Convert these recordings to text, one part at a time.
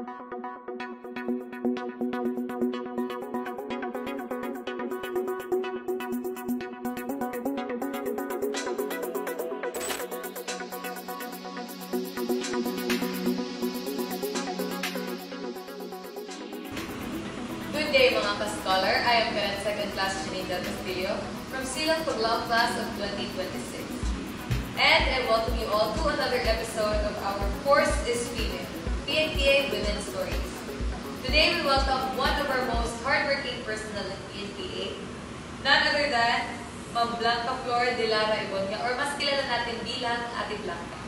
Good day mga ka-scholar. I am current second class Janita Castillo from Silang Puglao class of 2026. And I welcome you all to another episode of our Course is Female, PNPA Women's Stories. Today we welcome one of our most hardworking personnel in PNPA, none other than Ma'am Blanca Flor de Lara Ibonia, or mas kilala natin bilang Ate Blanca.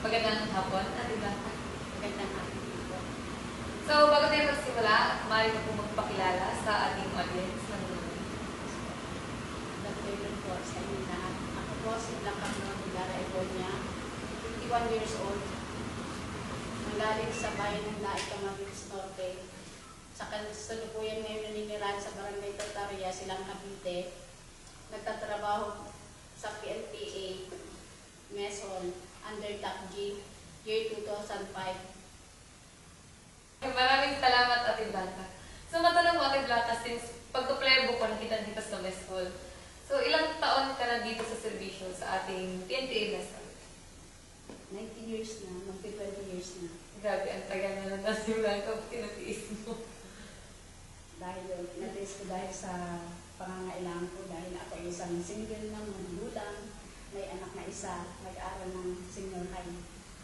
Magandang hapon, Ate Blanca. Magandang hapon. So, bago tayo magsimula, maaari na po magpakilala sa ating audience ng Lumi. Good po sa inyo lahat. Ako po si Blanca Flor de Lara Ibonia, 51 years old. Nanggaling sa bayan ng Laik, Camarines Norte. Sa kasalukuyan ngayon naninirahan sa Barangay Tartaria, Silang Cavite. Nagtatrabaho sa PNPA, Meson, under TACG, year 2005. Maraming salamat, Ate Blanca. So, matanong mo, Ate Blanca, since pagka-player book ko, nakita dito sa Mess Hall. So, ilang taon ka na dito sa servisyo sa ating PNPA Mess Hall? 19 years na, mag-20 years na. Grabe, ang tagal na lang na si Blanca, tinatiis mo. Dahil natiis ko dahil sa pangangailangan ko, dahil ako ay isang single na magulang, may anak na isa, nag-aaral ng senior high.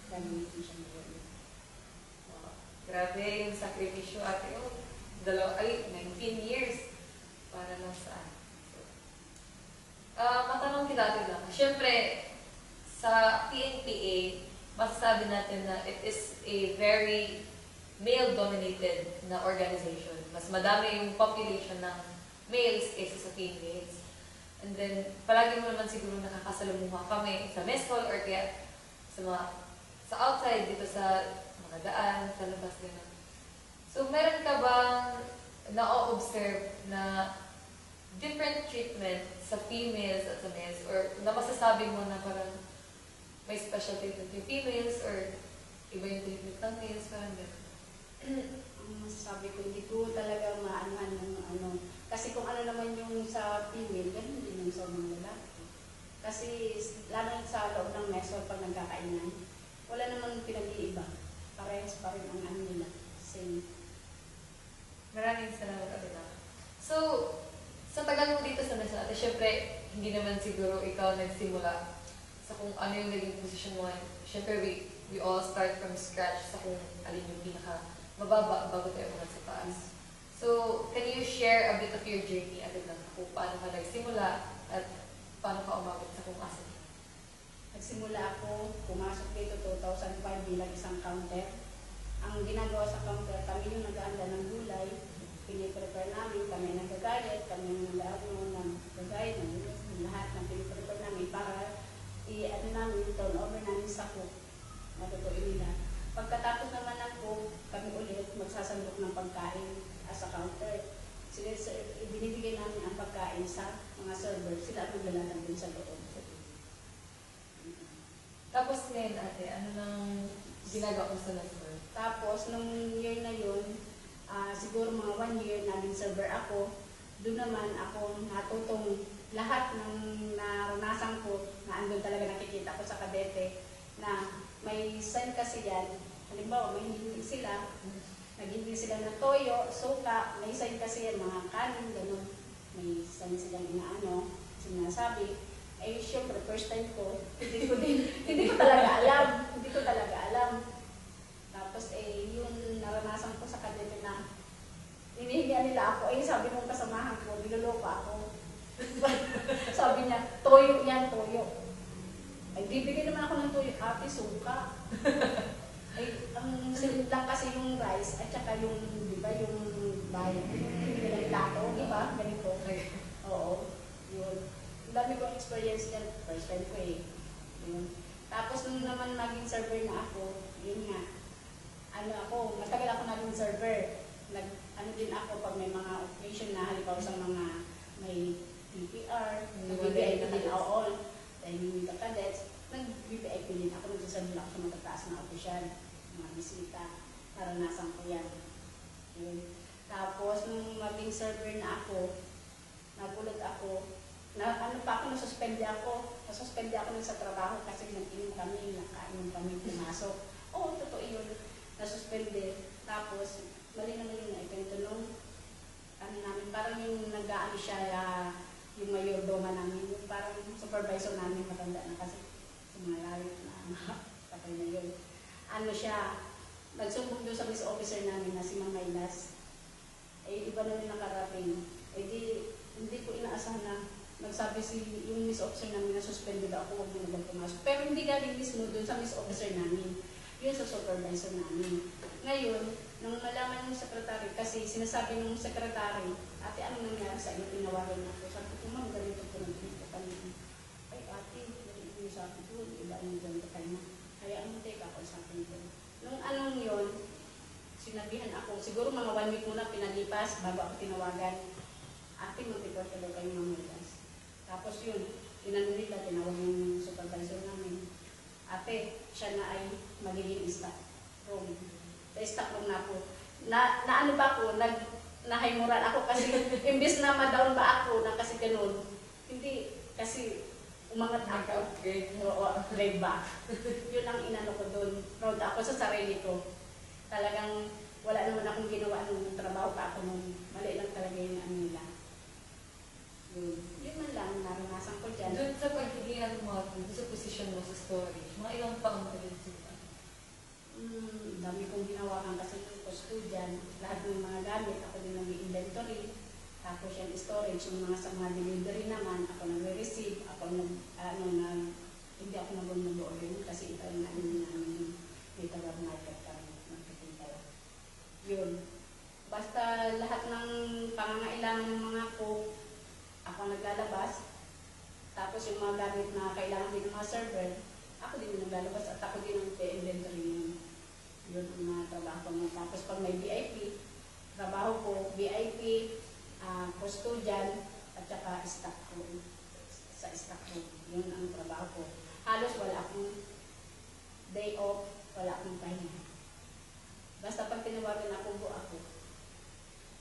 Graduation siya ngayon. Grabe yung sakripisyo, Ate. Oh, 19 years para lang saan. Matanong kita, Ate Blanca. Siyempre, sa PNPA, masasabi natin na it is a very male-dominated na organization. Mas madami yung population ng males kaysa sa females. And then, palagi mo naman siguro nakakasalumuha kami sa mess hall or kaya sa outside, dito sa mga daan, sa labas din. So, meron ka bang na-observe na different treatment sa females at sa males? Or na masasabi mo na parang may special treatment yung females or iba yung treatment ng males? Parang gano'n. Ang masasabi ko, hindi ko talaga maanohan ng ano. Kasi kung ano naman yung sa female, ganun din yung sa mga lalaki. Kasi lalo sa loob ng meso pag nagkakainan, wala naman pinag-iiba. Parehas pa rin ang ano nila. Same. Maraming salamat, Ate Blanca. So, sa tagal mo dito sa mesa, syempre, hindi naman siguro ikaw nagsimula sa kung ano yung naging position mo. Syempre, we all start from scratch sa kung alin yung pinaka-mababa bago tayo umat sa taas. So, can you share a bit of your journey, Ate Blanca, kung paano ka nagsimula at paano ka umabot sa kung asan? Nagsimula ako, pumasok dito 2005 bilang isang counter. Ang ginagawa sa counter, kami yung nag-aanda ng gulay, piniprepare namin, kami nagagayat, kami yung nag-agayat, lahat ng piniprepare namin para i-ano namin, turn over namin sa cook, matutuin nila. Pagkatapos naman ng cook, kami ulit magsasandok ng pagkain as a counter. Binibigay namin ang pagkain sa mga server, sila ang maglalatang din sa loob. Tapos ngayon, Ate, ano nang ginagawa mo sa server? Tapos, nung year na yun, siguro mga 1 year naging server ako. Doon naman ako natutong lahat ng naranasan ko na andun talaga nakikita ko sa kadete na may sign kasi yan. Halimbawa, may hindi sila. Naghingi sila ng toyo, suka, may sign kasi yan, mga kanin, gano'n. May sign silang inaano, sinasabi. Eh, syempre, first time ko, hindi ko talaga alam. Tapos, yung naranasan ko sa kadete na hinihingian nila ako, sabi mong kasamahan ko, niloloko ako. Sabi niya, toyo yan, toyo. Ay, bibigyan naman ako ng toyo, ate, suka. Ang silid lang kasi yung rice, at saka yung, di ba, yung bayan, yung plato, di ba, ganito. Oo, yun. Ang dami kong experience yan. First time ko Yun. Tapos nung naman maging server na ako, yun nga. Matagal ako naging server. Ano din ako pag may mga occasion na halimbawa sa mga may PPR, nag-BBIP din all. Dahil yung cadets, nag-BBIP din ako, nagsasabi lang ako sa matataas na opisyal, mga bisita. naranasan ko yan. Yun. Tapos, nung maging server na ako, nagulot ako, nasuspende ako sa trabaho kasi nag-inom kami, nakainom kami, pumasok. Oo, totoo yun. Nasuspende. Tapos, mali naman yung naipento nung namin, parang yung nag-aano siya, yung mayordoma namin, yung parang supervisor namin, matanda na kasi sa mga layo na patay na yun. Ano siya, nagsumbong doon sa Miss Officer namin na si Mang Maylas. Iba na rin nakarating. Hindi ko inaasahan na nagsabi yung Miss Officer namin na suspended ako, huwag mo na pumasok. Pero hindi galing mismo doon sa Miss Officer namin. Yun sa supervisor namin. Ngayon, nung malaman ng secretary, kasi sinasabi ng secretary, ate, ano nangyari sa iyo? Tinawagan ako. Sabi ko, ma'am, ganito po nagpinto kami. Ay, ate, ganito yung sabi ko, iba yung ganito kayo. Kaya ano, teka ako sa akin ko. Nung anong yun, sinabihan ako, siguro mga 1 week muna pinalipas bago ako tinawagan. Ate, mag-report ka daw kayo mga Maylas. Tapos yun, tinanong nila, tinawag yung supervisor namin. Ate, siya na ay magiging stock room. Sa stock room na po. Na ano ba ako, nahaymuran ako kasi imbis na ma-down ba ako na kasi ganun. Hindi, kasi umangat ako. Grade ba? Yun ang inano ko doon. Proud ako sa sarili ko. Talagang wala naman akong ginawa nung trabaho pa ako nung mali lang talaga yung ano nila. Yun man lang, naranasan ko dyan. Doon sa paghihingan mo, doon sa position mo sa story, mga ilang taong ka din sila? Dami kong ginawakan kasi yung costume dyan. Lahat ng mga gamit, ako din nag-inventory. Tapos yung storage, yung sa mga delivery naman, ako nag-receive, hindi ako nag-order kasi ito yung namin dito web market kami, magpipintala. Yun. Basta lahat ng pangangailangan ng mga cook, ako naglalabas. Tapos yung mga gamit na kailangan din ng mga server, ako din yung naglalabas at ako din ang inventory yun. Yun ang mga trabaho ko. Tapos pag may VIP, trabaho ko, VIP, custodian, at saka stock room. Sa stock room, yun ang trabaho ko. Halos wala akong day off, wala akong pahinga. Basta pag tinawagan ako, buo ako.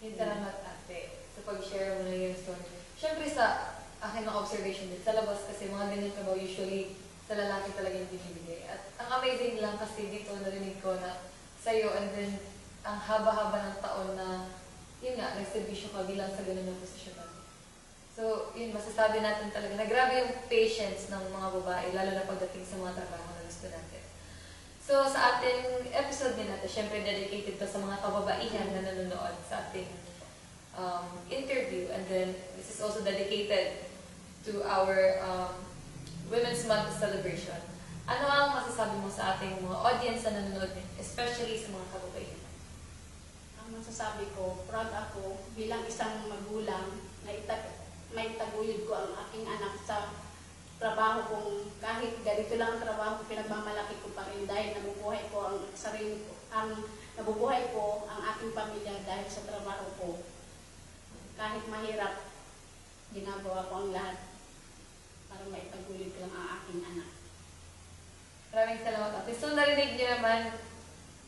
Salamat ate sa pag-share mo na yung story. Siyempre sa akin mga observation din, sa labas kasi mga ganyan trabaho usually sa lalaki talaga yung binibigay. At ang amazing lang kasi dito narinig ko na sa'yo and then ang haba-haba ng taon na yun nga, nagservisyo ka bilang sa ganun yung posisyon natin. So yun, masasabi natin talaga na grabe yung patience ng mga babae, lalo na pagdating sa mga trabaho na gusto natin. So sa ating episode din natin, syempre dedicated to sa mga kababaihan na nanonood sa ating interview, and then this is also dedicated to our Women's Month celebration. Ano ang masasabi mo sa ating mga audience na nanonood, especially sa mga kababaihan? Ang masasabi ko, proud ako bilang isang magulang na maitaguyod ko ang aking anak sa trabaho kong kahit ganito lang ang trabaho, pinagmamalaki ko pa rin dahil nabubuhay ko ang sarili ko, nabubuhay ko ang aking pamilya dahil sa trabaho ko. Kahit mahirap, ginagawa ko ang lahat para maitaguyod ko lang ang aking anak. Maraming salamat ate. So narinig niyo naman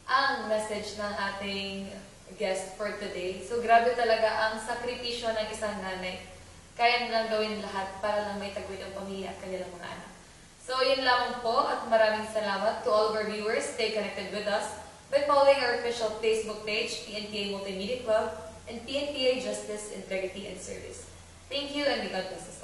ang message ng ating guest for today. So grabe talaga ang sakripisyo ng isang nanay. Kaya nilang gawin lahat para lang may taguyod ang pamilya at kanilang mga anak. So yun lamang po at maraming salamat to all of our viewers. Stay connected with us by following our official Facebook page, PNPA Multimedia Club, and PNPA Justice, Integrity, and Service. Thank you and may God bless us.